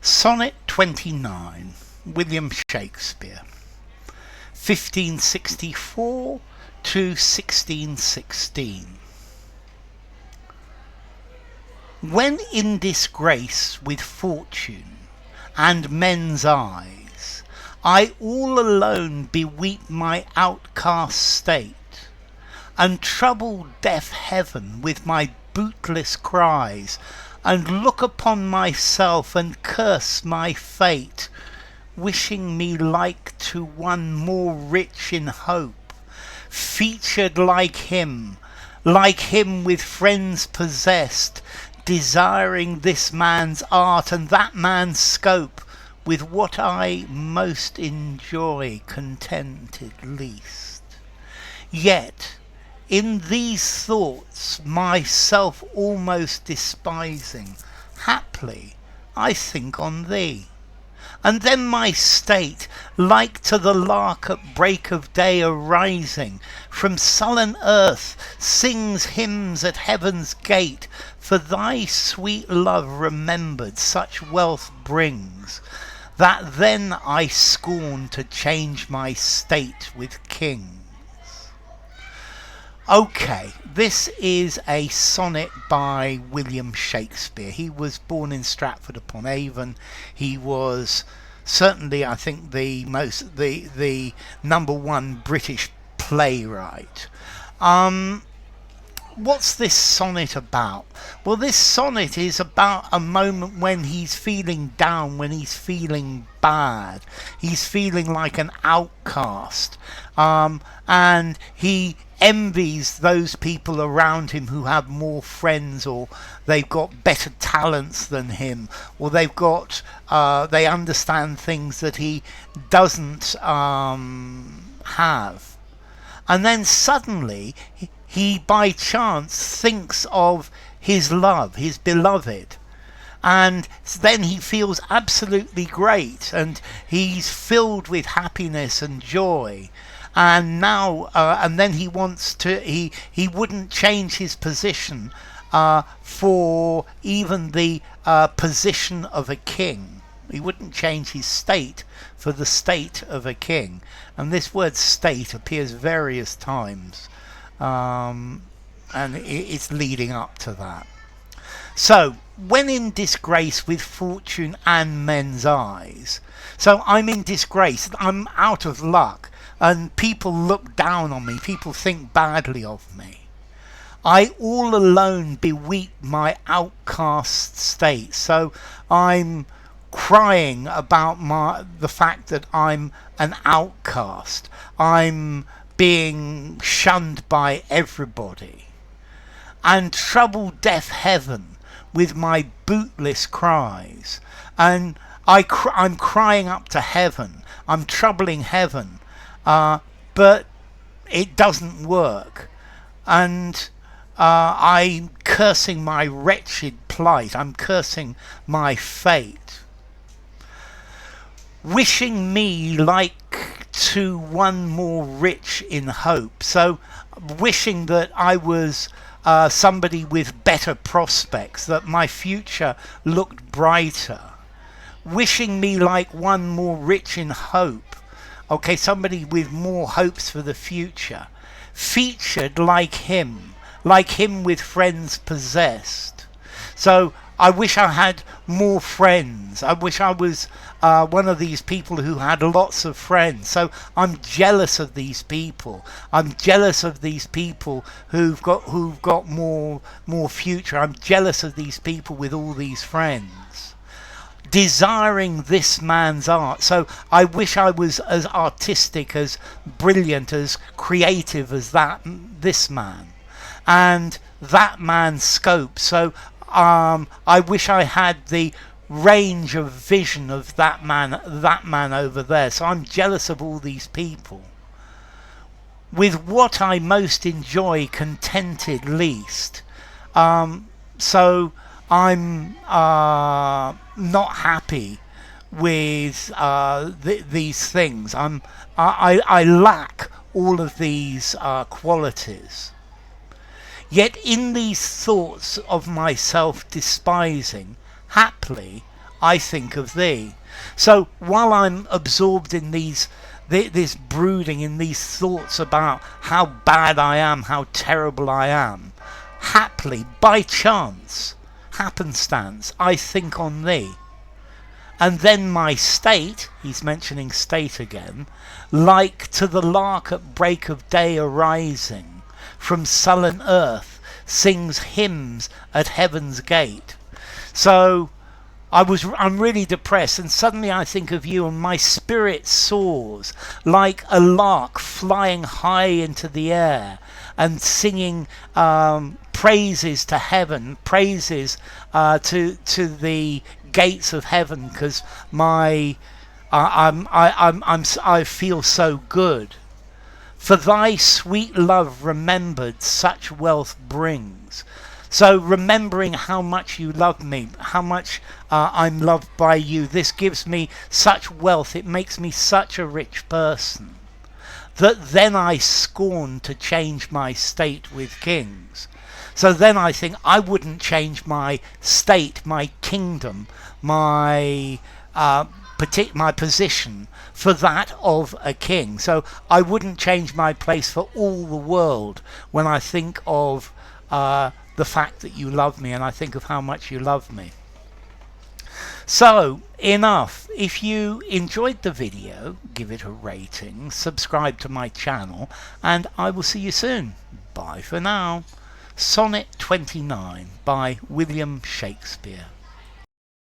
Sonnet 29, William Shakespeare, 1564 to 1616. When in disgrace with fortune and men's eyes, I all alone beweep my outcast state, and trouble deaf heaven with my bootless cries, and look upon myself and curse my fate, wishing me like to one more rich in hope, featured like him with friends possessed, desiring this man's art and that man's scope, with what I most enjoy contented least. Yet in these thoughts myself almost despising, haply I think on thee. And then my state, like to the lark at break of day arising, from sullen earth sings hymns at heaven's gate, for thy sweet love remembered such wealth brings, that then I scorn to change my state with kings. Okay, this is a sonnet by William Shakespeare. He was born in Stratford-upon-Avon. He was certainly, I think, the number one British playwright. What's this sonnet about? Well, this sonnet is about a moment when he's feeling down, when he's feeling bad. He's feeling like an outcast. And he envies those people around him who have more friends, or they've got better talents than him, or they've got they understand things that he doesn't have. And then suddenly he by chance thinks of his love, his beloved, and then he feels absolutely great, and he's filled with happiness and joy. And now, and then he wants to, he wouldn't change his position for even the position of a king. He wouldn't change his state for the state of a king. And this word state appears various times, and it's leading up to that. So, when in disgrace with fortune and men's eyes. So I'm in disgrace, I'm out of luck, and people look down on me, people think badly of me. I all alone beweep my outcast state. So I'm crying about the fact that I'm an outcast. I'm being shunned by everybody. And trouble deaf heaven with my bootless cries. And I'm crying up to heaven. I'm troubling heaven. But it doesn't work. And I'm cursing my wretched plight. I'm cursing my fate. Wishing me like to one more rich in hope. So wishing that I was somebody with better prospects, that my future looked brighter. Wishing me like one more rich in hope. Okay, somebody with more hopes for the future. Featured like him with friends possessed. So I wish I had more friends. I wish I was one of these people who had lots of friends. So I'm jealous of these people. I'm jealous of these people who've got more future. I'm jealous of these people with all these friends. Desiring this man's art. So I wish I was as artistic, as brilliant, as creative as this man, and that man's scope. So I wish I had the range of vision of that man over there. So I'm jealous of all these people. With what I most enjoy contented least. So I'm not happy with these things. I lack all of these qualities. Yet in these thoughts of myself despising, haply I think of thee. So while I'm absorbed in this brooding, in these thoughts about how bad I am, how terrible I am, haply, by chance, happenstance, I think on thee. And then my state, he's mentioning state again, like to the lark at break of day arising, from sullen earth, sings hymns at heaven's gate. So I'm really depressed, and suddenly I think of you, and my spirit soars like a lark flying high into the air and singing praises to heaven, praises to the gates of heaven, because I feel so good. For thy sweet love remembered such wealth brings. So remembering how much you love me, how much I'm loved by you, this gives me such wealth, it makes me such a rich person, that then I scorn to change my state with kings. So then I think I wouldn't change my state, my kingdom, my position for that of a king. So I wouldn't change my place for all the world when I think of the fact that you love me, and I think of how much you love me. So enough. If you enjoyed the video, give it a rating, subscribe to my channel, and I will see you soon. Bye for now. Sonnet 29 by William Shakespeare.